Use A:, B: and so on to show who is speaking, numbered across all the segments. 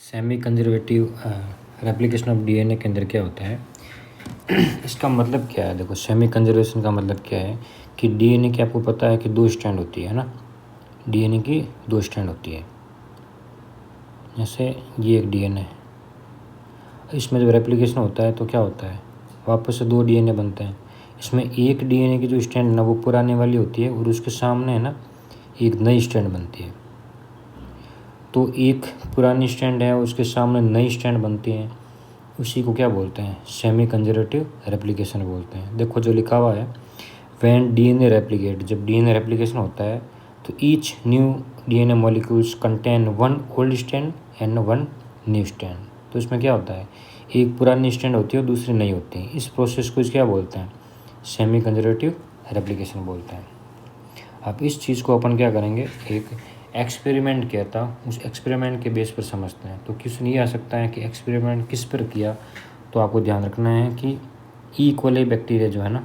A: Semi conservative replication of DNA के अंदर क्या होता है। इसका मतलब क्या है, देखो सेमी कंजर्वेशन का मतलब क्या है कि डीएनए की आपको पता है कि दो स्ट्रैंड होती है ना, डीएनए की दो स्ट्रैंड होती है। जैसे ये एक डीएनए, इसमें जब रेप्लिकेशन होता है तो क्या होता है, वापस से दो डीएनए बनते हैं। इसमें एक डीएनए की जो स्ट्रैंड है ना वो पुराने वाली होती है और उसके सामने है ना एक नई स्ट्रैंड बनती है। तो एक पुरानी स्ट्रैंड है उसके सामने नई स्ट्रैंड बनती है, उसी को क्या बोलते हैं, सेमी कंजर्वेटिव रेप्लिकेशन बोलते हैं। देखो जो लिखा हुआ है, व्हेन डीएनए रेप्लिकेट, जब डीएनए रेप्लिकेशन होता है तो each new DNA molecules contain one old strand and one new strand. तो इसमें क्या होता है, एक पुरानी स्ट्रैंड होती है और दूसरी नहीं होती है। इस प्रोसेस को क्या बोलते हैं, सेमी कंजर्वेटिव रेप्लिकेशन बोलते हैं। अब इस चीज़ को अपन क्या करेंगे, एक एक्सपेरिमेंट किया था, उस एक्सपेरिमेंट के बेस पर समझते हैं। तो क्वेश्चन ये आ सकता है कि एक्सपेरिमेंट किस पर किया, तो आपको ध्यान रखना है कि ई कोली बैक्टीरिया जो है ना,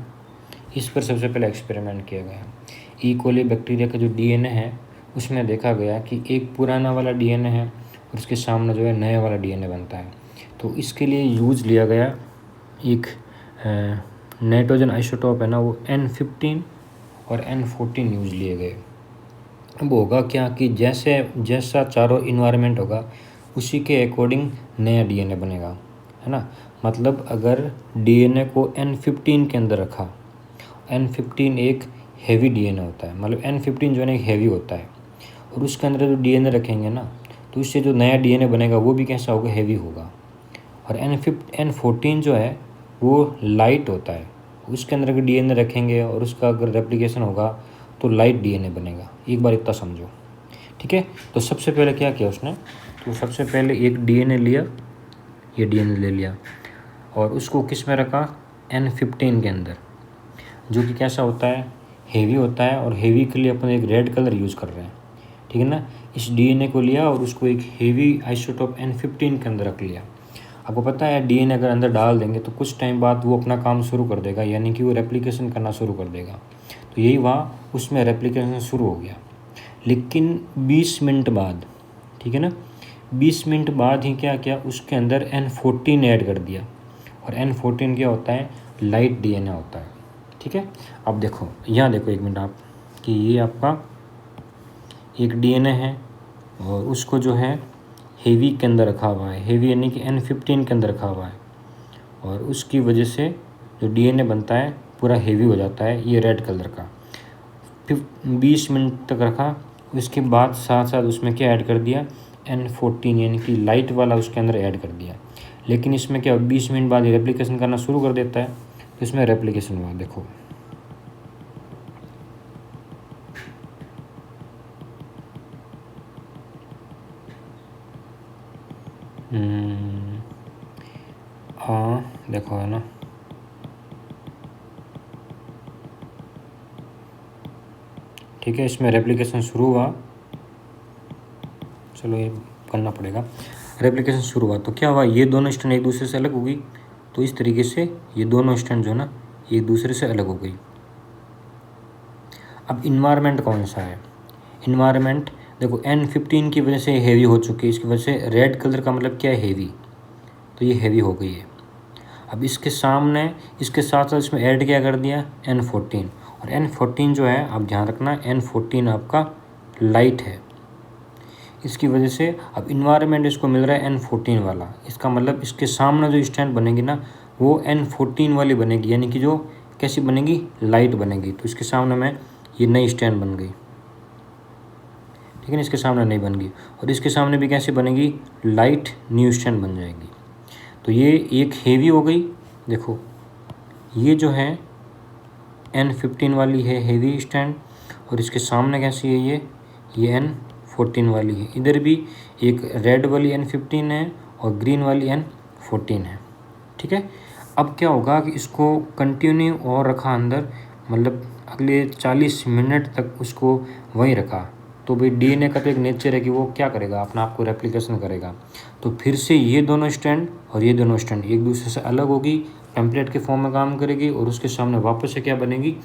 A: इस पर सबसे पहले एक्सपेरिमेंट किया गया। ई कोली बैक्टीरिया का जो डीएनए है उसमें देखा गया कि एक पुराना वाला डीएनए है और उसके सामने जो है नया वाला डीएनए बनता है। तो इसके लिए यूज़ लिया गया एक नाइट्रोजन आइसोटोप है ना, वो N15 और N14 यूज़ लिए गए। अब होगा क्या कि जैसा चारों इन्वायरमेंट होगा उसी के अकॉर्डिंग नया डीएनए बनेगा, है ना। मतलब अगर डीएनए को N15 के अंदर रखा, N15 एक हैवी डीएनए होता है, मतलब N15 जो है ना एक हैवी होता है, और उसके अंदर जो डीएनए रखेंगे ना तो उससे जो नया डीएनए बनेगा वो भी कैसा होगा, हैवी होगा। और N14 जो है वो लाइट होता है, उसके अंदर अगर डीएनए रखेंगे और उसका अगर रेप्लिकेशन होगा तो लाइट डीएनए बनेगा। एक बार इतना समझो, ठीक है। तो सबसे पहले क्या किया उसने, तो सबसे पहले एक डीएनए लिया, ये डीएनए ले लिया और उसको किस में रखा, N15 के अंदर, जो कि कैसा होता है, हेवी होता है। और हेवी के लिए अपन एक रेड कलर यूज़ कर रहे हैं, ठीक है ना। इस डीएनए को लिया और उसको एक हेवी आइसोटोप N15 के अंदर रख लिया। आपको पता है डीएनए अगर अंदर डाल देंगे तो कुछ टाइम बाद वो अपना काम शुरू कर देगा, यानी कि वो रेप्लिकेशन करना शुरू कर देगा। तो यही वहाँ उसमें रेप्लिकेशन शुरू हो गया। लेकिन 20 मिनट बाद, ठीक है ना, 20 मिनट बाद ही क्या किया, उसके अंदर N14 ऐड कर दिया। और N14 क्या होता है, लाइट डीएनए होता है, ठीक है। अब देखो यहाँ देखो एक मिनट आप, कि ये आपका एक डीएनए है और उसको जो है हेवी के अंदर रखा हुआ है, हेवी यानी कि N15 के अंदर रखा हुआ है, और उसकी वजह से जो डीएनए बनता है पूरा हेवी हो जाता है, ये रेड कलर का। फिर 20 मिनट तक रखा, उसके बाद साथ साथ उसमें क्या ऐड कर दिया, N14 यानी कि लाइट वाला उसके अंदर ऐड कर दिया। लेकिन इसमें क्या, 20 मिनट बाद ये रेप्लिकेशन करना शुरू कर देता है, तो इसमें रेप्लिकेशन हुआ। देखो हाँ देखो है ना, ठीक है, इसमें रेप्लिकेशन शुरू हुआ। चलो ये करना पड़ेगा, रेप्लिकेशन शुरू हुआ तो क्या हुआ, ये दोनों स्टैंड एक दूसरे से अलग हो गई। तो इस तरीके से ये दोनों स्टैंड जो है ना एक दूसरे से अलग हो गई। अब इन्वायरमेंट कौन सा है, इन्वायरमेंट देखो N15 की वजह से हेवी हो चुकी है, इसकी वजह से रेड कलर का मतलब क्या है, हेवी। तो ये हेवी हो गई है। अब इसके सामने, इसके साथ साथ इसमें ऐड क्या कर दिया, N14। और N14 जो है, आप ध्यान रखना, N14 आपका लाइट है। इसकी वजह से अब इन्वायरमेंट इसको मिल रहा है N14 वाला। इसका मतलब इसके सामने जो स्टैंड बनेगी ना वो N14 वाली बनेगी, यानी कि जो कैसी बनेगी, लाइट बनेगी। तो इसके सामने में ये नई स्टैंड बन गई, ठीक है ना, इसके सामने नहीं बन गई। और इसके सामने भी कैसे बनेगी, लाइट न्यू स्टैंड बन जाएगी। तो ये एक हेवी हो गई। देखो ये जो है N15 वाली है हेवी स्टैंड, और इसके सामने कैसी है, ये N14 वाली है। इधर भी एक रेड वाली N15 है और ग्रीन वाली N14 है, ठीक है। अब क्या होगा कि इसको कंटिन्यू और रखा अंदर, मतलब अगले 40 मिनट तक उसको वहीं रखा। तो भाई डीएनए का तो एक नेचर है कि वो क्या करेगा, अपना आप को रेप्लिकेशन करेगा। तो फिर से ये दोनों स्टैंड और ये दोनों स्टैंड एक दूसरे से अलग होगी, टेम्पलेट के फॉर्म में काम करेगी, और उसके सामने वापस से क्या बनेगी,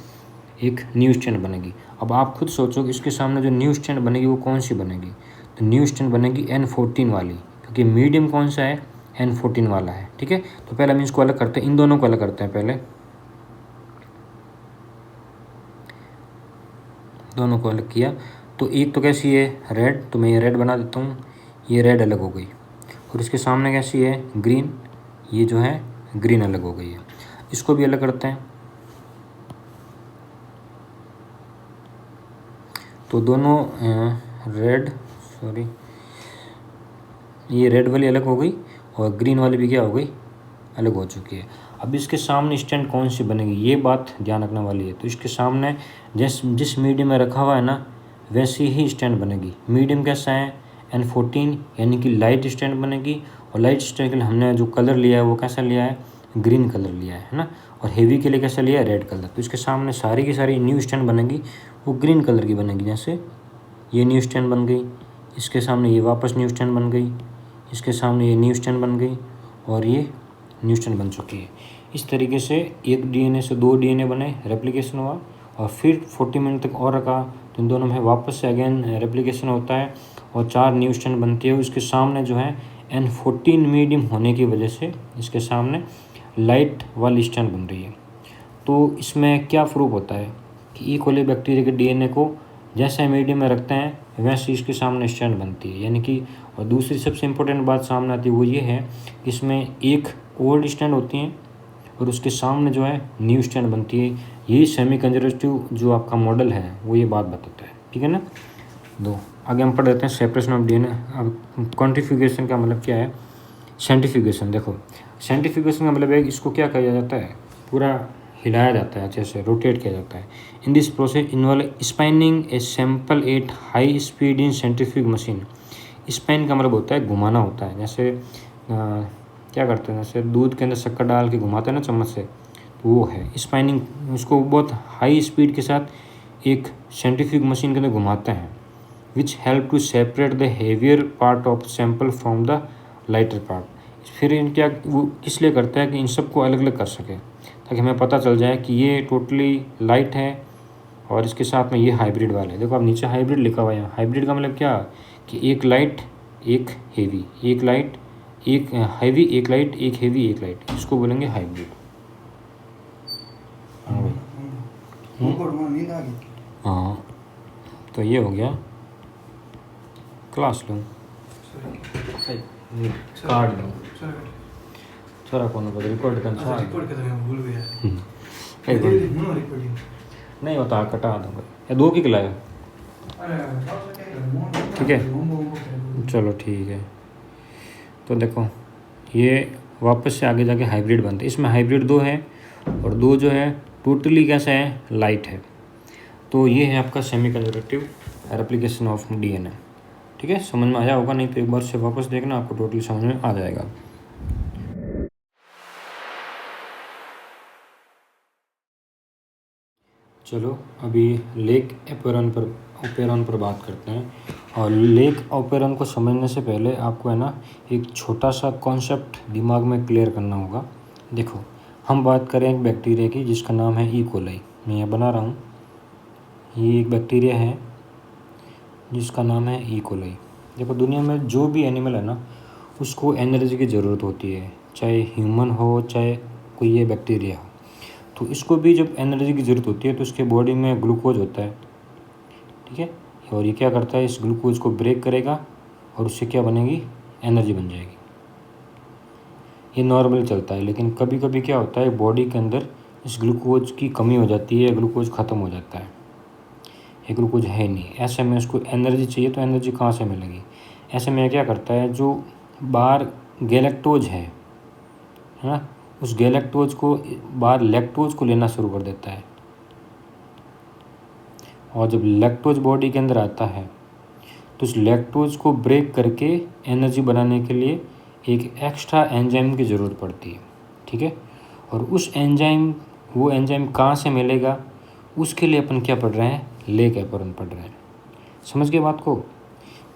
A: एक न्यू स्टैंड बनेगी। अब आप खुद सोचो कि इसके सामने जो न्यू स्टैंड बनेगी वो कौन सी बनेगी, तो न्यू स्टैंड बनेगी N14 वाली, क्योंकि मीडियम कौन सा है, N14 वाला है। ठीक है, तो पहले हम इसको अलग करते हैं, इन दोनों को अलग करते हैं। पहले दोनों को अलग किया तो एक तो कैसी है रेड, तो मैं ये रेड बना देता हूँ, ये रेड अलग हो गई। और इसके सामने कैसी है ग्रीन, ये जो है ग्रीन अलग हो गई है। इसको भी अलग करते हैं, तो दोनों ये रेड वाली अलग हो गई और ग्रीन वाली भी क्या हो गई, अलग हो चुकी है। अब इसके सामने स्टैंड कौन सी बनेगी, ये बात ध्यान रखने वाली है। तो इसके सामने जिस मीडियम में रखा हुआ है ना, वैसी ही स्टैंड बनेगी। मीडियम कैसा है N14, यानी कि लाइट स्टैंड बनेगी। और लाइट स्टैंड के लिए हमने जो कलर लिया है वो कैसा लिया है, ग्रीन कलर लिया है ना। और हेवी के लिए कैसा लिया है, रेड कलर। तो इसके सामने सारी की सारी न्यू स्टैंड बनेगी, वो ग्रीन कलर की बनेगी। जैसे ये न्यू स्टैंड बन गई, इसके सामने ये वापस न्यू स्टैंड बन गई, इसके सामने ये न्यू स्टैंड बन गई, और ये न्यू स्टैंड बन चुकी है। इस तरीके से एक डीएनए से 2 डीएनए बने, रेप्लिकेशन हुआ, और फिर 40 मिनट तक और रखा तो इन दोनों में वापस से अगेन रेप्लिकेशन होता है और 4 न्यू स्टैंड बनती है। उसके सामने जो है N14 मीडियम होने की वजह से इसके सामने लाइट वाली स्टैंड बन रही है। तो इसमें क्या प्रूफ होता है कि ई कोली बैक्टीरिया के डीएनए को जैसे मीडियम में रखते हैं वैसे इसके सामने स्टैंड बनती है, यानी कि। और दूसरी सबसे इम्पोर्टेंट बात सामने आती है वो ये है कि इसमें एक ओल्ड स्टैंड होती है और उसके सामने जो है न्यू स्टैंड बनती है। यही सेमी कंजर्वेटिव जो आपका मॉडल है वो ये बात बताता है। ठीक है ना। आगे हम पढ़ लेते हैं सेपरेशन ऑफ डीएनए। अब क्वांटिफिकेशन का मतलब क्या है, सेंट्रीफ्यूगेशन। देखो सेंट्रीफ्यूगेशन का मतलब है इसको क्या किया जाता है, पूरा हिलाया जाता है, अच्छे से रोटेट किया जाता है। In this process involve spinning a sample at high speed in centrifuge machine. Spine का मतलब होता है घुमाना होता है। जैसे क्या करते हैं, जैसे दूध के अंदर शक्कर डाल के घुमाते हैं ना चम्मच से, तो वो है स्पाइनिंग। उसको बहुत हाई स्पीड के साथ एक सेंट्रीफ्यूग मशीन के अंदर घुमाते हैं, which help to separate the heavier part of sample from the lighter part. फिर इन क्या वो किस लिए करता है कि इन सबको अलग अलग कर सके, ताकि हमें पता चल जाए कि ये टोटली लाइट है और इसके साथ में ये हाइब्रिड वाले। देखो अब नीचे हाइब्रिड लिखा हुआ है। हाइब्रिड का मतलब क्या कि एक लाइट एक हेवी, एक लाइट एक हैवी, एक लाइट एक हेवी, एक लाइट, इसको बोलेंगे हाइब्रिड। हाँ भाई, हाँ तो ये हो गया। क्लास लूँ कार्ड लूँ छोरा कौन को रिकॉर्ड करना नहीं होता, कटा दूँगा। ये 2 की खिलाया, ठीक है चलो ठीक है। तो देखो ये वापस से आगे जाके हाइब्रिड बनते हैं। इसमें हाइब्रिड 2 है और 2 जो है टोटली कैसा है, लाइट है। तो ये है आपका semi conservative replication of DNA. ठीक है, समझ में आया होगा, नहीं तो एक बार से वापस देखना, आपको टोटली समझ में आ जाएगा। चलो अभी लेक ओपेरॉन पर बात करते हैं। और लेक ओपेरॉन को समझने से पहले आपको है ना एक छोटा सा कॉन्सेप्ट दिमाग में क्लियर करना होगा। देखो हम बात करें एक बैक्टीरिया की जिसका नाम है ई कोलाई। मैं यहाँ बना रहा हूँ, ये एक बैक्टीरिया है जिसका नाम है ई कोलाई। देखो दुनिया में जो भी एनिमल है ना उसको एनर्जी की ज़रूरत होती है, चाहे ह्यूमन हो चाहे कोई ये बैक्टीरिया हो। तो इसको भी जब एनर्जी की ज़रूरत होती है तो उसके बॉडी में ग्लूकोज होता है, ठीक है। और ये क्या करता है, इस ग्लूकोज को ब्रेक करेगा और उससे क्या बनेगी, एनर्जी बन जाएगी। ये नॉर्मल चलता है, लेकिन कभी कभी क्या होता है बॉडी के अंदर इस ग्लूकोज की कमी हो जाती है, ग्लूकोज ख़त्म हो जाता है, ये ग्लूकोज है नहीं। ऐसे में उसको एनर्जी चाहिए, तो एनर्जी कहाँ से मिलेगी। ऐसे में क्या करता है, जो बाहर गैलेक्टोज है ना, उस गैलेक्टोज को बाहर लैक्टोज को लेना शुरू कर देता है। और जब लैक्टोज बॉडी के अंदर आता है तो उस लैक्टोज को ब्रेक करके एनर्जी बनाने के लिए एक एक्स्ट्रा एंजाइम की ज़रूरत पड़ती है, ठीक है। और वो एंजाइम कहाँ से मिलेगा, उसके लिए अपन क्या पढ़ रहे हैं, लेक ओपेरॉन पढ़ रहे हैं। समझ गए बात को।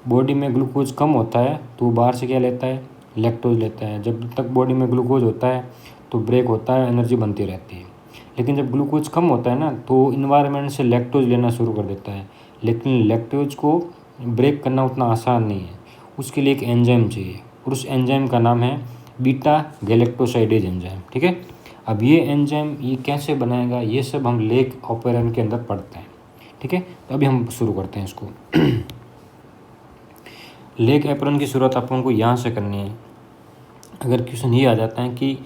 A: बॉडी में ग्लूकोज कम होता है तो बाहर से क्या लेता है, लैक्टोज लेता है। जब तक बॉडी में ग्लूकोज होता है तो ब्रेक होता है, एनर्जी बनती रहती है। लेकिन जब ग्लूकोज कम होता है ना तो इन्वायरमेंट से लैक्टोज लेना शुरू कर देता है। लेकिन लैक्टोज को ब्रेक करना उतना आसान नहीं है, उसके लिए एक एंजाइम चाहिए। और उस एंजाइम का नाम है बीटा गैलेक्टोसाइडेज एंजाइम। ठीक है, अब ये एंजाइम ये कैसे बनाएगा, ये सब हम लेक ऑपेरन के अंदर पढ़ते हैं। ठीक है, तो अभी हम शुरू करते हैं इसको। लेक ऑपेरन की शुरुआत अपन को यहाँ से करनी है। अगर क्वेश्चन ये आ जाता है कि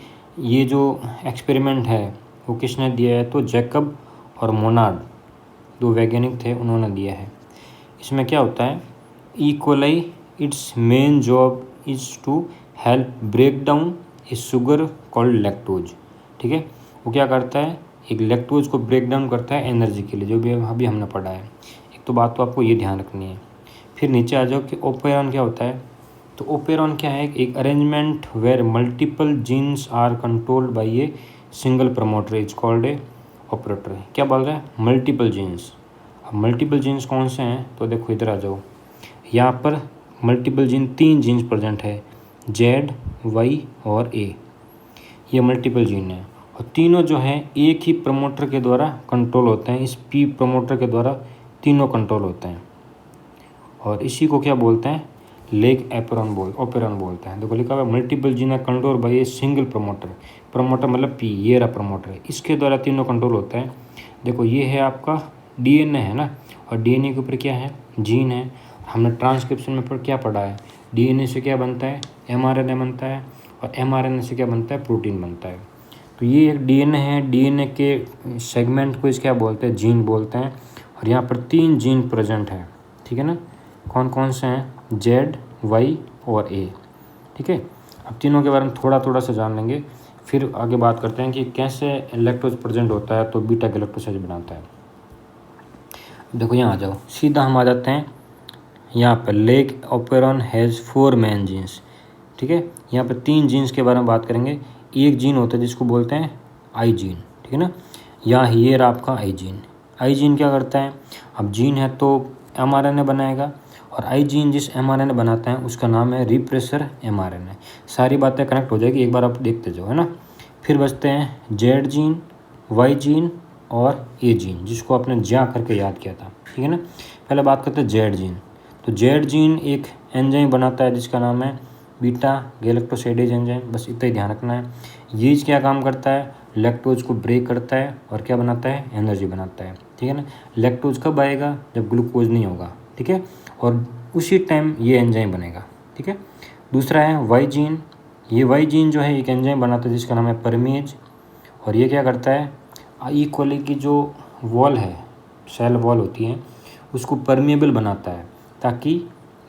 A: ये जो एक्सपेरिमेंट है वो किसने दिया है, तो जैकब और मोनार्ड, दो वैज्ञानिक थे, उन्होंने दिया है। इसमें क्या होता है, E coli its main job is to help break down a sugar called lactose. ठीक है, वो क्या करता है, एक लैक्टोज को ब्रेक डाउन करता है एनर्जी के लिए, जो भी अभी हमने पढ़ा है। एक तो बात तो आपको ये ध्यान रखनी है। फिर नीचे आ जाओ कि ओपेरॉन क्या होता है। तो ओपेरॉन क्या है, एक arrangement where multiple genes are controlled by a single promoter is called a operator. क्या बोल रहा है, मल्टीपल जीन्स। अब मल्टीपल जीन्स कौन से हैं, तो देखो इधर आ जाओ, यहाँ पर मल्टीपल जीन 3 जीन्स प्रेजेंट है, जेड, वाई और ए। ये मल्टीपल जीन है और तीनों जो हैं एक ही प्रमोटर के द्वारा कंट्रोल होते हैं। इस पी प्रमोटर के द्वारा तीनों कंट्रोल होते हैं और इसी को क्या बोलते हैं, लेक ऑपेरॉन बोलते हैं। देखो लिखा हुआ है multiple gene are control by a single promoter. Promoter मतलब पी, ये रहा प्रमोटर है, इसके द्वारा तीनों कंट्रोल होता है। देखो ये है आपका डीएनए है ना, और डीएनए के ऊपर क्या है, जीन है। हमने ट्रांसक्रिप्शन में पर क्या पढ़ा है, डीएनए से क्या बनता है, एमआरएनए बनता है, और एमआरएनए से क्या बनता है, प्रोटीन बनता है। तो ये एक डीएनए है, डीएनए के सेगमेंट को इस क्या बोलते हैं, जीन बोलते हैं। और यहाँ पर 3 जीन प्रेजेंट है। ठीक है ना, कौन कौन से हैं, जेड, वाई और ए। ठीक है, अब तीनों के बारे में थोड़ा थोड़ा सा जान लेंगे, फिर आगे बात करते हैं कि कैसे लैक्टोज प्रेजेंट होता है तो बीटा गैलेक्टोसाइड बनाता है। देखो यहाँ आ जाओ, सीधा हम आ जाते हैं यहाँ पर, lac operon has 4 main genes. ठीक है, यहाँ पर 3 जीन्स के बारे में बात करेंगे। एक जीन होता है जिसको बोलते हैं आई जीन। ठीक है ना, यहाँ ये रहा आपका आई जीन। आई जीन क्या करता है, अब जीन है तो एमआरएनए बनाएगा, और आई जीन जिस एमआरएनए बनाता है उसका नाम है रिप्रेसर एमआरएनए। सारी बातें कनेक्ट हो जाएगी, एक बार आप देखते जाओ, है ना। फिर बचते हैं जेड जीन, वाई जीन और ए जीन, जिसको आपने ज्या करके याद किया था। ठीक है ना, पहले बात करते हैं जेड जीन। तो जेड जीन एक एंजाइम बनाता है जिसका नाम है बीटा गैलेक्टोसाइडेज एंजाइम, बस इतना ही ध्यान रखना है। ये क्या काम करता है, लैक्टोज को ब्रेक करता है और क्या बनाता है, एनर्जी बनाता है। ठीक है ना, लैक्टोज कब आएगा, जब ग्लूकोज नहीं होगा। ठीक है, और उसी टाइम ये एंजाइम बनेगा। ठीक है, दूसरा है वाई जीन। ये वाई जीन जो है एक एंजाइम बनाता है जिसका नाम है परमेज, और ये क्या करता है, ई कोली की जो वॉल है, सेल वॉल होती है, उसको परमेबल बनाता है ताकि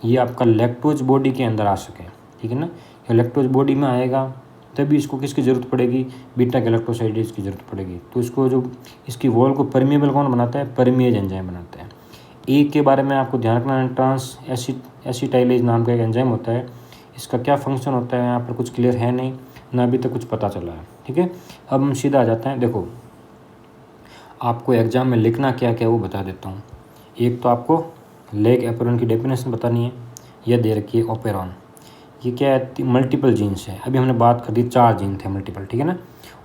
A: ये आपका लैक्टोज बॉडी के अंदर आ सके। ठीक है ना, ये लैक्टोज बॉडी में आएगा तभी इसको किसकी ज़रूरत पड़ेगी, बीटा गैलेक्टोसाइडेज की ज़रूरत पड़ेगी। तो इसको जो इसकी वॉल को परमेबल कौन बनाता है, परमेज एंजाइम बनाता है। ए के बारे में आपको ध्यान रखना है, ट्रांस एसिटाइलेज नाम का एक एंजाइम होता है। इसका क्या फंक्शन होता है यहाँ पर कुछ क्लियर है नहीं ना, अभी तक कुछ पता चला है। ठीक है, अब हम सीधा आ जाते हैं। देखो आपको एग्जाम में लिखना क्या क्या वो बता देता हूँ। एक तो आपको लेक ऑपेरॉन की डेफिनेशन बतानी है, यह दे रखी है ऑपेरॉन। ये क्या है, मल्टीपल जीन्स है। अभी हमने बात कर दी 4 जीन थे मल्टीपल। ठीक है ना,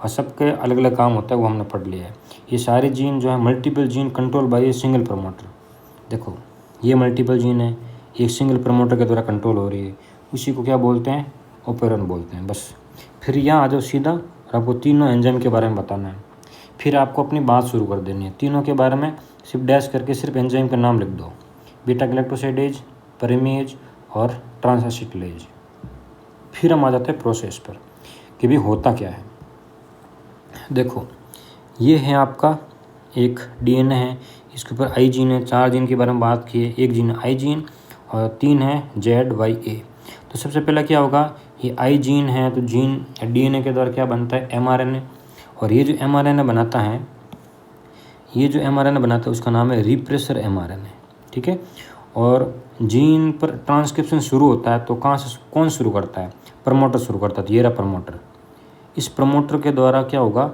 A: और सबके अलग अलग काम होता है, वो हमने पढ़ लिया है। ये सारे जीन जो है multiple gene control by a single promoter. देखो ये मल्टीपल जीन है, एक सिंगल प्रमोटर के द्वारा कंट्रोल हो रही है, उसी को क्या बोलते हैं, ऑपेरॉन बोलते हैं। बस फिर यहाँ आ जाओ सीधा, और आपको तीनों एंजाइम के बारे में बताना है। फिर आपको अपनी बात शुरू कर देनी है। तीनों के बारे में सिर्फ डैश करके सिर्फ एंजाइम का नाम लिख दो, बीटा गैलेक्टोसाइडेज, परमेज और ट्रांस एसिटाइलेज। फिर हम आ जाते हैं प्रोसेस पर कि भी होता क्या है। देखो ये है आपका एक डीएनए है, इसके ऊपर आई जीन है। 4 जीन के बारे में बात की है, एक जीन आई जीन और 3 है जेड, वाई, ए। तो सबसे पहला क्या होगा, ये आई जीन है तो जीन डीएनए के द्वारा क्या बनता है, एमआरएनए। और ये जो एमआरएनए बनाता है, ये जो एमआरएनए बनाता है उसका नाम है रिप्रेसर एमआरएनए। ठीक है, और जीन पर ट्रांसक्रिप्शन शुरू होता है तो कहाँ से कौन शुरू करता है, प्रमोटर शुरू करता है। तो ये रहा प्रमोटर, इस प्रमोटर के द्वारा क्या होगा,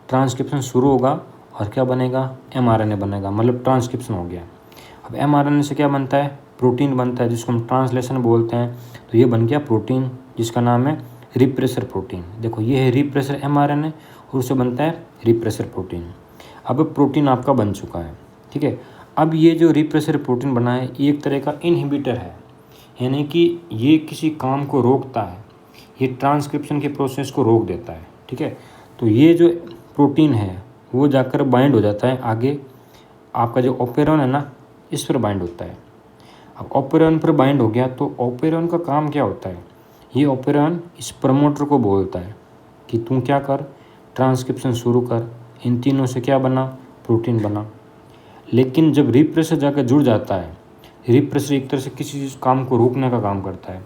A: ट्रांसक्रिप्शन शुरू होगा और क्या बनेगा, एमआरएनए बनेगा, मतलब ट्रांसक्रिप्शन हो गया। अब एमआरएनए से क्या बनता है, प्रोटीन बनता है जिसको हम ट्रांसलेशन बोलते हैं। तो ये बन गया प्रोटीन जिसका नाम है रिप्रेसर प्रोटीन। देखो ये है रिप्रेसर एमआरएनए और उससे बनता है रिप्रेसर प्रोटीन। अब प्रोटीन आपका बन चुका है। ठीक है, अब ये जो रिप्रेसर प्रोटीन बना है एक तरह का इनहिबिटर है। यानी कि ये किसी काम को रोकता है, ये ट्रांसक्रिप्शन के प्रोसेस को रोक देता है। ठीक है, तो ये जो प्रोटीन है वो जाकर बाइंड हो जाता है आगे, आपका जो ओपेरॉन है ना इस पर बाइंड होता है। अब ओपेरॉन पर बाइंड हो गया तो ओपेरॉन का काम क्या होता है, ये ओपेरॉन इस प्रमोटर को बोलता है कि तू क्या कर, ट्रांसक्रिप्शन शुरू कर। इन तीनों से क्या बना, प्रोटीन बना। लेकिन जब रिप्रेसर जाकर जुड़ जाता है, रिप्रेसर एक तरह से किसी चीज़ काम को रोकने का काम करता है,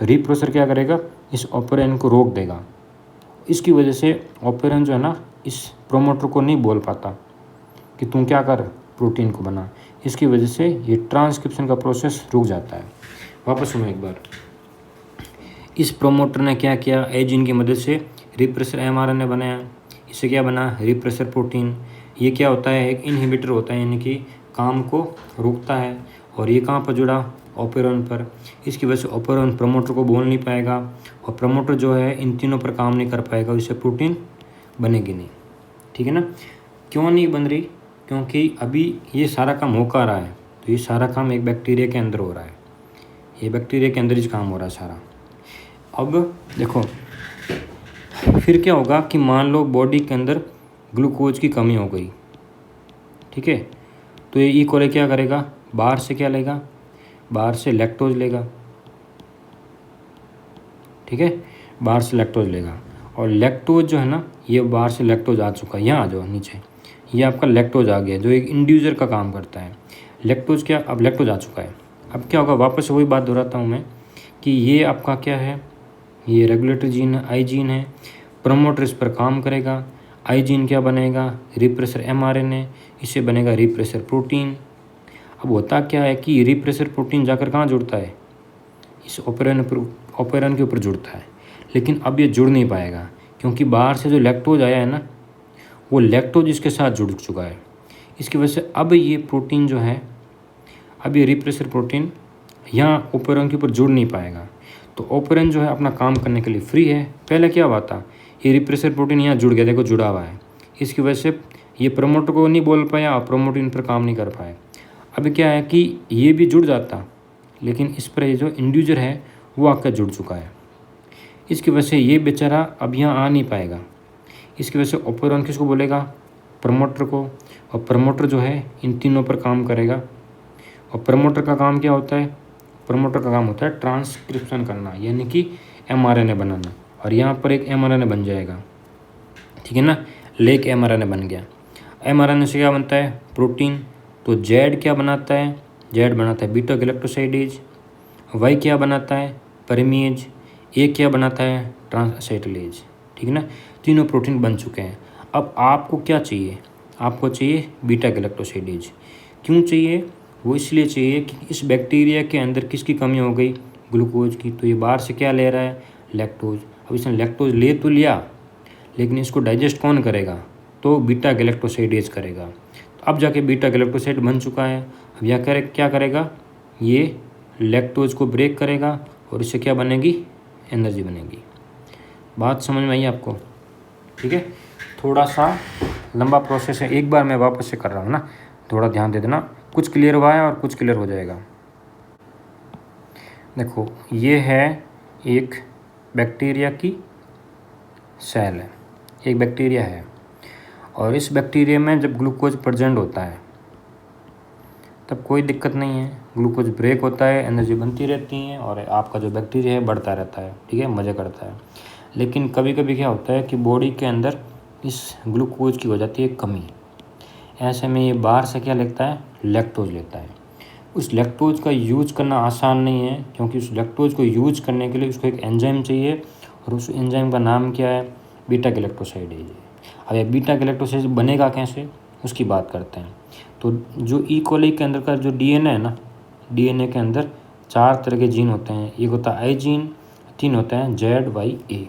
A: रिप्रेसर क्या करेगा, इस ओपेरॉन को रोक देगा। इसकी वजह से ओपेरॉन जो है ना इस प्रोमोटर को नहीं बोल पाता कि तू क्या कर, प्रोटीन को बना। इसकी वजह से ये ट्रांसक्रिप्शन का प्रोसेस रुक जाता है। वापस सुनो एक बार, इस प्रोमोटर ने क्या किया, ए जीन की मदद से रिप्रेसर mRNA बनाया। इससे क्या बना, रिप्रेसर प्रोटीन। ये क्या होता है, एक इनहिबिटर होता है, यानी कि काम को रोकता है। और ये कहाँ पर जुड़ा, ओपेरॉन पर। इसकी वजह से ओपेरॉन प्रमोटर को बोल नहीं पाएगा और प्रमोटर जो है इन तीनों पर काम नहीं कर पाएगा, इससे प्रोटीन बनेगी नहीं। ठीक है ना। क्यों नहीं बन रही, क्योंकि अभी ये सारा काम हो का रहा है, तो ये सारा काम एक बैक्टीरिया के अंदर हो रहा है, ये बैक्टीरिया के अंदर ही काम हो रहा है सारा। अब देखो फिर क्या होगा कि मान लो बॉडी के अंदर ग्लूकोज की कमी हो गई। ठीक है, तो ये ई कोलाई क्या करेगा, बाहर से क्या लेगा, बाहर से लैक्टोज लेगा। ठीक है, बाहर से लैक्टोज लेगा। और लैक्टोज जो है ना, ये बाहर से लैक्टोज आ चुका है, यहाँ आ जाओ नीचे, ये आपका लैक्टोज आ गया जो एक इंड्यूसर का काम करता है। लैक्टोज क्या, अब लैक्टोज आ चुका है। अब क्या होगा, वापस वही बात दोहराता हूँ मैं कि ये आपका क्या है, ये रेगुलेटरी जीन है, आई जीन है। प्रमोटर इस पर काम करेगा। आई जीन क्या बनेगा, रिप्रेसर mRNA, इससे बनेगा रिप्रेसर प्रोटीन। अब होता क्या है कि रिप्रेसर प्रोटीन जाकर कहाँ जुड़ता है, इस ओपेरॉन के ऊपर जुड़ता है। लेकिन अब ये जुड़ नहीं पाएगा क्योंकि बाहर से जो लैक्टोज आया है ना, वो लैक्टोज इसके साथ जुड़ चुका है। इसकी वजह से अब ये प्रोटीन जो है, अब ये रिप्रेसर प्रोटीन यहाँ ओपेरॉन के ऊपर जुड़ नहीं पाएगा। तो ओपेरॉन जो है अपना काम करने के लिए फ्री है। पहले क्या हुआ था, ये रिप्रेसर प्रोटीन यहाँ जुड़ गया, देखो जुड़ा हुआ है। इसकी वजह से ये प्रमोटर को नहीं बोल पाया और प्रमोटर इन पर काम नहीं कर पाए। अब क्या है कि ये भी जुड़ जाता, लेकिन इस पर ये जो इंड्यूसर है वो आकर जुड़ चुका है। इसकी वजह से ये बेचारा अब यहाँ आ नहीं पाएगा। इसकी वजह से ओपेरॉन किसको बोलेगा, प्रमोटर को। और प्रमोटर जो है इन तीनों पर काम करेगा। और प्रमोटर का काम क्या होता है, प्रमोटर का काम होता है ट्रांसक्रिप्शन करना, यानी कि mRNA बनाना। और यहाँ पर एक mRNA बन जाएगा। ठीक है ना, लेक mRNA बन गया। mRNA से क्या बनता है, प्रोटीन। तो जेड क्या बनाता है, जेड बनाता है बीटा गैलेक्टोसाइडेज। वाई क्या बनाता है, परमीज। ए क्या बनाता है, ट्रांसएसिटाइलेज। ठीक है ना, तीनों प्रोटीन बन चुके हैं। अब आपको क्या चाहिए, आपको चाहिए बीटा गैलेक्टोसाइडेज। क्यों चाहिए, वो इसलिए चाहिए कि इस बैक्टीरिया के अंदर किसकी कमी हो गई, ग्लूकोज की। तो ये बाहर से क्या ले रहा है, लैक्टोज। अब इसने लैक्टोज ले तो लिया, लेकिन इसको डाइजेस्ट कौन करेगा, तो बीटा गैलेक्टोसाइडेज करेगा। तो अब जाके बीटा गैलेक्टोसाइड बन चुका है। अब यह क्या करेगा, ये लैक्टोज को ब्रेक करेगा और इससे क्या बनेगी, एनर्जी बनेगी। बात समझ में आई आपको। ठीक है, थोड़ा सा लंबा प्रोसेस है, एक बार मैं वापस से कर रहा हूँ ना, थोड़ा ध्यान दे देना। कुछ क्लियर हुआ है और कुछ क्लियर हो जाएगा। देखो ये है एक बैक्टीरिया की सेल है, एक बैक्टीरिया है। और इस बैक्टीरिया में जब ग्लूकोज प्रेजेंट होता है तब कोई दिक्कत नहीं है, ग्लूकोज ब्रेक होता है, एनर्जी बनती रहती है और आपका जो बैक्टीरिया है बढ़ता रहता है। ठीक है, मज़े करता है। लेकिन कभी कभी क्या होता है कि बॉडी के अंदर इस ग्लूकोज की हो जाती है कमी। ऐसे में ये बाहर से क्या लेता है, लैक्टोज लेता है। उस लैक्टोज का यूज करना आसान नहीं है, क्योंकि उस लैक्टोज को यूज करने के लिए उसको एक एंजाइम चाहिए, और उस एंजाइम का नाम क्या है, बीटा गैलेक्टोसाइडेज है। अब ये बीटा गैलेक्टोसाइडेज बनेगा कैसे, उसकी बात करते हैं। तो जो ई कोलाई के अंदर का जो डीएनए है ना, डीएनए के अंदर 4 तरह के जीन होते हैं। एक होता है आई जीन, 3 होते हैं जेड वाई ए।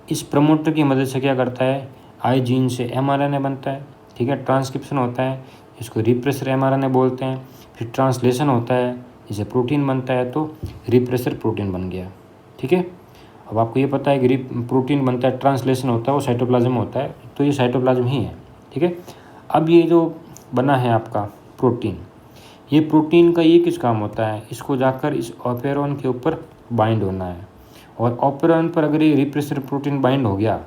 A: इस प्रमोटर की मदद से क्या करता है, आई जीन से mRNA बनता है। ठीक है, ट्रांसक्रिप्शन होता है, इसको रिप्रेसर mRNA बोलते हैं। फिर ट्रांसलेशन होता है, जिसे प्रोटीन बनता है, तो रिप्रेसर प्रोटीन बन गया। ठीक है, अब आपको ये पता है कि प्रोटीन बनता है, ट्रांसलेशन होता है, वो साइटोप्लाज्म होता है, तो ये साइटोप्लाज्म ही है। ठीक है, अब ये जो बना है आपका प्रोटीन, ये प्रोटीन का ये किस काम होता है, इसको जाकर इस ऑपेरॉन के ऊपर बाइंड होना है, और ऑपेरॉन पर अगर ये रिप्रेसर प्रोटीन बाइंड हो गया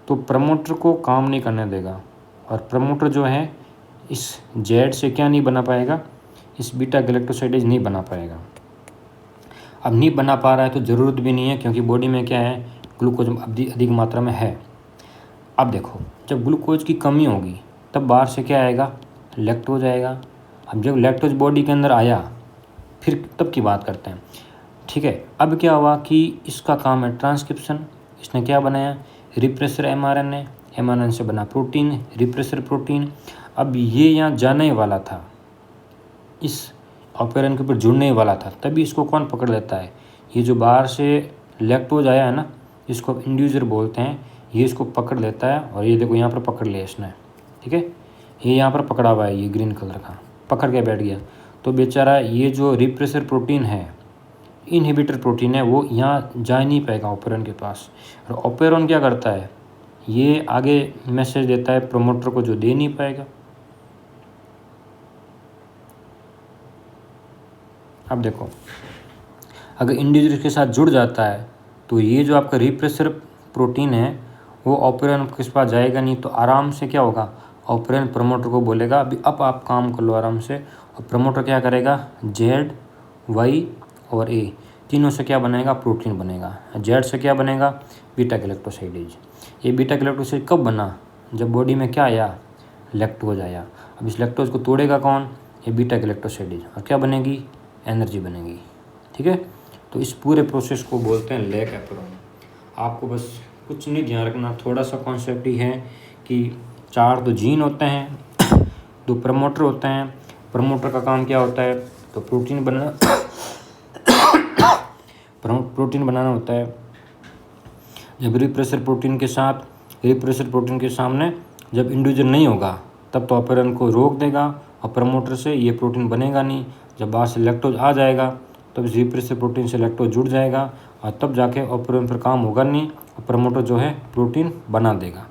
A: तो प्रमोटर को काम नहीं करने देगा, और प्रमोटर जो है इस जेड से क्या नहीं बना पाएगा, इस बीटा गैलेक्टोसाइडेज नहीं बना पाएगा। अब नहीं बना पा रहा है तो ज़रूरत भी नहीं है, क्योंकि बॉडी में क्या है, ग्लूकोज अधिक मात्रा में है। अब देखो, जब ग्लूकोज की कमी होगी तब बाहर से क्या आएगा, लैक्टोज आएगा। अब जब लैक्टोज बॉडी के अंदर आया फिर तब की बात करते हैं, ठीक है। अब क्या हुआ कि इसका काम है ट्रांसक्रिप्शन, इसने क्या बनाया, रिप्रेसर एमआरएनए, एमआरएनए से बना प्रोटीन, रिप्रेसर प्रोटीन। अब ये यहाँ जाने वाला था, इस ऑपेरन के ऊपर जुड़ने वाला था, तभी इसको कौन पकड़ लेता है, ये जो बाहर से लैक्टोज आया है ना, इसको इंड्यूसर बोलते हैं, ये इसको पकड़ लेता है। और ये देखो यहाँ पर पकड़ लिया इसने, ठीक है, ये यहाँ पर पकड़ा हुआ है, ये ग्रीन कलर का पकड़ के बैठ गया। तो बेचारा ये जो रिप्रेसर प्रोटीन है, इनहिबिटर प्रोटीन है, वो यहाँ जा ही नहीं पाएगा ऑपेरॉन के पास। और ऑपेरॉन क्या करता है, ये आगे मैसेज देता है प्रोमोटर को, जो दे नहीं पाएगा। अब देखो, अगर इंडिविजुअल के साथ जुड़ जाता है तो ये जो आपका रिप्रेसर प्रोटीन है वो ऑपेरॉन के पास जाएगा नहीं, तो आराम से क्या होगा, ऑपेरॉन प्रमोटर को बोलेगा अभी अब आप काम कर लो आराम से, और प्रमोटर क्या करेगा, जेड, वाई और ए तीनों से क्या बनेगा, प्रोटीन बनेगा। जेड से क्या बनेगा, बीटा गैलेक्टोसाइडेज। ये बीटा गैलेक्टोसाइडेज कब बना, जब बॉडी में क्या आया, लैक्टोज आया। अब इस लैक्टोज को तोड़ेगा कौन, ये बीटा गैलेक्टोसाइडेज, और क्या बनेगी, एनर्जी बनेगी, ठीक है। तो इस पूरे प्रोसेस को बोलते हैं लैक एपेरॉन। आपको बस कुछ नहीं ध्यान रखना, थोड़ा सा कॉन्सेप्ट ही है कि 4 तो जीन होते हैं, 2 प्रमोटर होते हैं। प्रमोटर का काम क्या होता है, तो प्रोटीन बनाना होता है। जब रिप्रेसर प्रोटीन के सामने जब इंडिविजुअल नहीं होगा तब तो ऑपेरॉन को रोक देगा, और प्रमोटर से ये प्रोटीन बनेगा नहीं। जब बाहर से लैक्टोज आ जाएगा तब इस रिप्रेसर प्रोटीन से लैक्टोज जुड़ जाएगा, और तब जाके ऑपेरॉन पर काम होगा नहीं, और प्रमोटर जो है प्रोटीन बना देगा,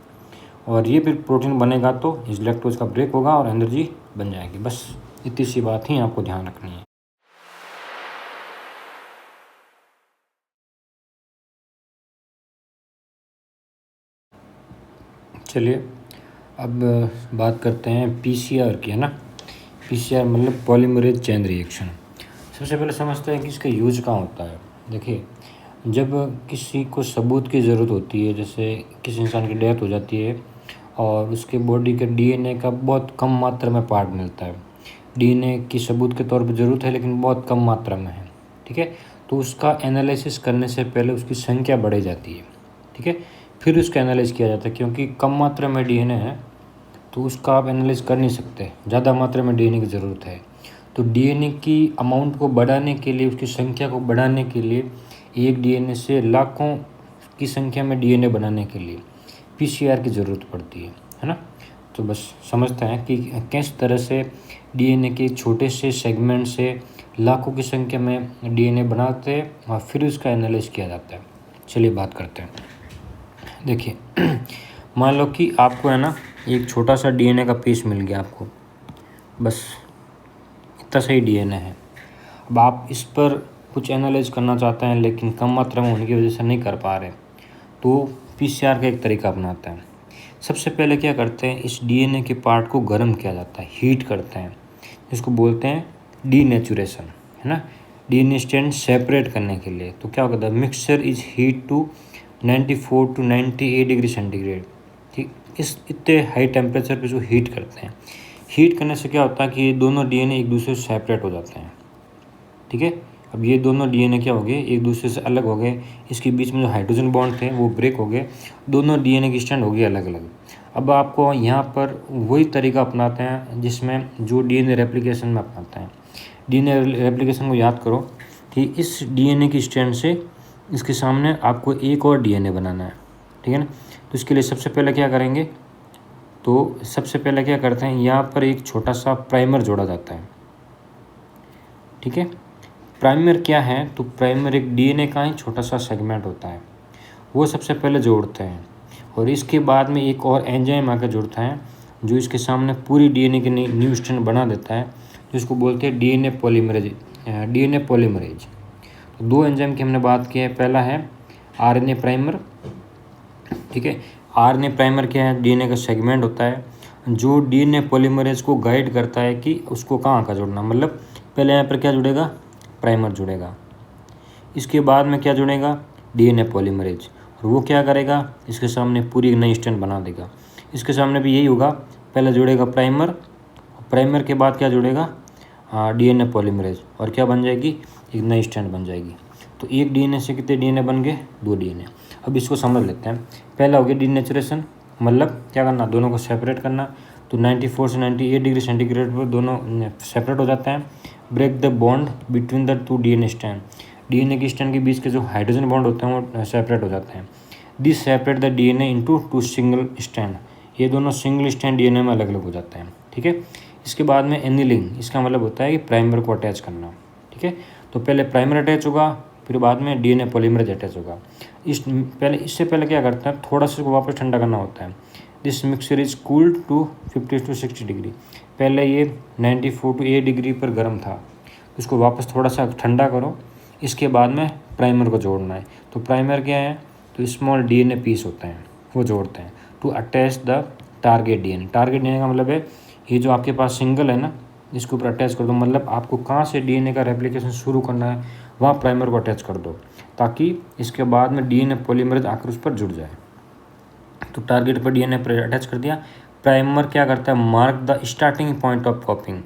A: और ये फिर प्रोटीन बनेगा तो इस लैक्टोज का ब्रेक होगा और एनर्जी बन जाएगी। बस इतनी सी बात ही आपको ध्यान रखनी है। चलिए अब बात करते हैं पीसीआर की, है ना। पीसीआर मतलब पॉलीमरेज चेन रिएक्शन। सबसे पहले समझते हैं कि इसका यूज कहाँ होता है। देखिए, जब किसी को सबूत की ज़रूरत होती है, जैसे किसी इंसान की डेथ हो जाती है और उसके बॉडी के डीएनए का बहुत कम मात्रा में पार्ट मिलता है, डीएनए की सबूत के तौर पर ज़रूरत है लेकिन बहुत कम मात्रा में है, ठीक है, तो उसका एनालिसिस करने से पहले उसकी संख्या बढ़ाई जाती है, ठीक है, फिर उसका एनालाइज किया जाता है। क्योंकि कम मात्रा में डीएनए है तो उसका आप एनालाइज कर नहीं सकते, ज़्यादा मात्रा में डीएनए की ज़रूरत है। तो डीएनए की अमाउंट को बढ़ाने के लिए, उसकी संख्या को बढ़ाने के लिए, एक डीएनए से लाखों की संख्या में डीएनए बनाने के लिए पीसीआर की ज़रूरत पड़ती है ना। तो बस समझते हैं कि किस तरह से डीएनए के छोटे से सेगमेंट से लाखों की संख्या में डीएनए बनाते हैं और फिर उसका एनालाइज किया जाता है। चलिए बात करते हैं। देखिए, मान लो कि आपको है ना एक छोटा सा डीएनए का पीस मिल गया आपको, बस इतना सही डीएनए है। अब आप इस पर कुछ एनालाइज करना चाहते हैं लेकिन कम मात्रा में होने की वजह से नहीं कर पा रहे, तो पीसीआर का एक तरीका अपनाते हैं। सबसे पहले क्या करते हैं, इस डीएनए के पार्ट को गर्म किया जाता है, हीट करते हैं, इसको बोलते हैं डीनेचुरेशन, है ना। डीएनए स्ट्रैंड सेपरेट करने के लिए तो क्या होता है, mixture is heat to 94 to 98 degree centigrade, ठीक। इस इतने हाई टेम्परेचर पे जो हीट करते हैं, हीट करने से क्या होता है कि ये दोनों डीएनए एक दूसरे से सेपरेट हो जाते हैं, ठीक है। अब ये दोनों डीएनए क्या हो गए, एक दूसरे से अलग हो गए, इसके बीच में जो हाइड्रोजन बॉन्ड थे वो ब्रेक हो गए, दोनों डीएनए की स्ट्रैंड हो गई अलग अलग। अब आपको यहाँ पर वही तरीका अपनाते हैं जिसमें जो डीएनए रेप्लिकेशन में अपनाते हैं। डीएनए रेप्लिकेशन को याद करो कि इस डीएनए की स्ट्रैंड से इसके सामने आपको एक और डीएनए बनाना है, ठीक है ना। तो इसके लिए सबसे पहले क्या करेंगे, तो सबसे पहले क्या करते हैं, यहाँ पर एक छोटा सा प्राइमर जोड़ा जाता है, ठीक है। प्राइमर क्या है, तो प्राइमर एक डीएनए का ही छोटा सा सेगमेंट होता है, वो सबसे पहले जोड़ते हैं, और इसके बाद में एक और एंजाइम आकर जुड़ता है जो इसके सामने पूरी डीएनए की न्यू स्ट्रैंड बना देता है। जिसको बोलते हैं डीएनए पॉलीमरेज। तो 2 एंजाइम की हमने बात की है। पहला है आरएनए प्राइमर, ठीक है। आरएनए प्राइमर क्या है? डीएनए का सेगमेंट होता है जो डीएनए पॉलीमरेज को गाइड करता है कि उसको कहाँ का जोड़ना। मतलब पहले यहाँ पर क्या जुड़ेगा? प्राइमर जुड़ेगा, इसके बाद में क्या जुड़ेगा? डीएनए पॉलीमरेज, और वो क्या करेगा? इसके सामने पूरी नई स्ट्रैंड बना देगा। इसके सामने भी यही होगा, पहले जुड़ेगा प्राइमर, प्राइमर के बाद क्या जुड़ेगा? डीएनए पॉलीमरेज, और क्या बन जाएगी? एक नई स्ट्रैंड बन जाएगी। तो एक डीएनए से कितने डीएनए बन गए? 2 डीएनए। अब इसको समझ लेते हैं। पहला हो गया डीनेचुरेशन, मतलब क्या करना? दोनों को सेपरेट करना। तो 94 से 98 डिग्री सेंटीग्रेड पर दोनों सेपरेट हो जाते हैं। Break the bond between the 2 DNA strand, DNA की स्ट्रैंड के बीच के जो हाइड्रोजन बॉन्ड होते हैं वो सेपरेट हो जाते हैं। This separate the DNA into 2 single strand, ये दोनों सिंगल स्ट्रैंड डीएनए में अलग अलग हो जाते हैं, ठीक है। इसके बाद में एनिलिंग, इसका मतलब होता है कि प्राइमर को अटैच करना, ठीक है। तो पहले प्राइमर अटैच होगा, फिर बाद में डीएनए पॉलीमरेज अटैच होगा। इससे पहले क्या करता है? थोड़ा सा इसको वापस ठंडा करना होता है। This mixture is cooled to 50 to 60 degree. पहले ये 94 to 8 डिग्री पर गर्म था, इसको वापस थोड़ा सा ठंडा करो। इसके बाद में प्राइमर को जोड़ना है। तो प्राइमर क्या है? तो स्मॉल डीएनए पीस होते हैं, वो जोड़ते हैं to attach the target DNA. Target DNA का मतलब है ये जो आपके पास सिंगल है ना, इसके ऊपर अटैच कर दो। मतलब आपको कहाँ से डीएनए का रेप्लिकेशन शुरू करना है वहाँ प्राइमर को अटैच कर दो, ताकि इसके बाद में डीएनए पॉलीमरेज आकर उस पर जुड़ जाए। तो टारगेट पर डीएनए पर अटैच कर दिया। प्राइमर क्या करता है? Mark the starting point of कॉपिंग।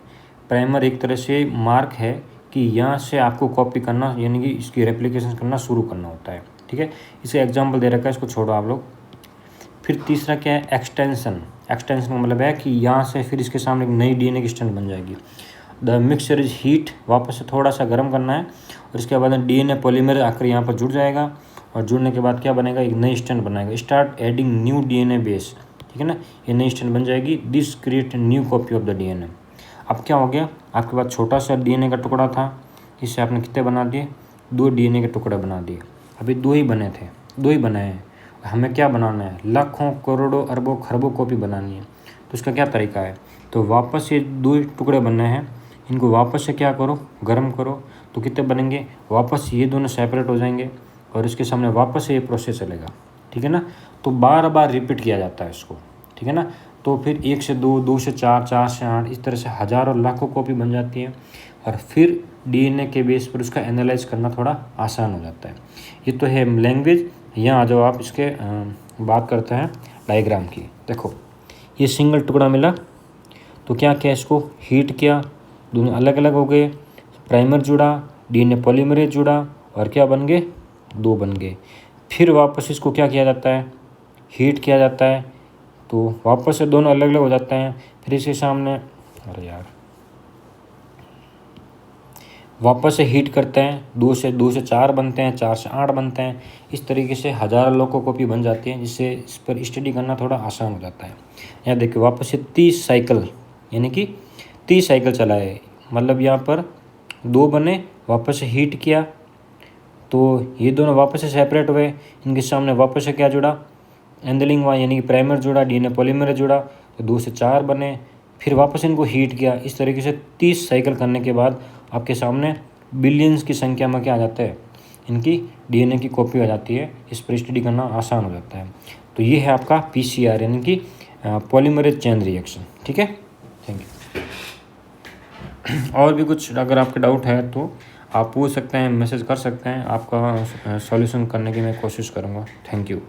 A: Primer एक तरह से मार्क है कि यहाँ से आपको कॉपी करना, यानी कि इसकी रेप्लिकेशन करना शुरू करना होता है, ठीक है। इसे एग्जाम्पल दे रखा है, इसको छोड़ो आप लोग। फिर तीसरा क्या है? एक्सटेंशन। एक्सटेंशन का मतलब है कि यहाँ से फिर इसके सामने एक नई डीएनए की स्ट्रैंड बन जाएगी। द मिक्सचर इज हीट, वापस से थोड़ा सा गर्म करना है, और इसके बाद डीएनए पॉलीमरेज आकर यहाँ पर जुड़ जाएगा, और जुड़ने के बाद क्या बनेगा? एक नई स्ट्रैंड बनाएगा। Start adding new DNA base, ठीक है ना, ये नई स्ट्रैंड बन जाएगी। This create new copy of the DNA. अब क्या हो गया? आपके पास छोटा सा डीएनए का टुकड़ा था, इससे आपने कितने बना दिए? 2 डीएनए के टुकड़े बना दिए। अभी 2 ही बने थे, 2 ही बनाए हैं। हमें क्या बनाना है? लाखों करोड़ों अरबों खरबों कॉपी बनानी है। तो इसका क्या तरीका है? तो वापस ये 2 टुकड़े बनने हैं, इनको वापस से क्या करो? गर्म करो। तो कितने बनेंगे? वापस ये दोनों सेपरेट हो जाएंगे, और इसके सामने वापस से ये प्रोसेस चलेगा, ठीक है ना। तो बार बार रिपीट किया जाता है इसको, ठीक है ना। तो फिर 1 से 2, 2 से 4, 4 से 8, इस तरह से हज़ारों लाखों कॉपी बन जाती है, और फिर डीएनए के बेस पर उसका एनालाइज करना थोड़ा आसान हो जाता है। ये तो है लैंग्वेज। यहाँ आ जाओ आप, इसके बात करते हैं डायग्राम की। देखो ये सिंगल टुकड़ा मिला, तो क्या किया? इसको हीट किया, दोनों अलग अलग हो गए। प्राइमर जुड़ा, डीएनए पॉलीमरेज जुड़ा, और क्या बन गए? 2 बन गए। फिर वापस इसको क्या किया जाता है? हीट किया जाता है, तो वापस से दोनों अलग अलग हो जाते हैं। फिर इसके सामने वापस से हीट करते हैं, 2 से 4 बनते हैं, 4 से 8 बनते हैं। इस तरीके से हज़ारों लोगों कॉपी बन जाती है, जिससे इस पर स्टडी करना थोड़ा आसान हो जाता है। यहाँ देखिए वापस से 30 साइकिल, यानी कि 30 साइकिल चला है। मतलब यहाँ पर 2 बने, वापस से हीट किया, तो ये दोनों वापस से सेपरेट हुए। इनके सामने वापस से क्या जुड़ा? एंडलिंग हुआ, यानी कि प्राइमर जुड़ा, डीएनए पॉलीमरेज जुड़ा, तो 2 से 4 बने। फिर वापस इनको हीट किया। इस तरीके से 30 साइकिल करने के बाद आपके सामने बिलियंस की संख्या में क्या आ जाता है? इनकी डीएनए की कॉपी आ जाती है। इस पर स्टडी करना आसान हो जाता है। तो ये है आपका पीसीआर, यानी कि पॉलीमरेज चेन रिएक्शन, ठीक है। Thank you. और भी कुछ अगर आपके डाउट है तो आप पूछ सकते हैं, मैसेज कर सकते हैं। आपका सॉल्यूशन करने की मैं कोशिश करूँगा। Thank you.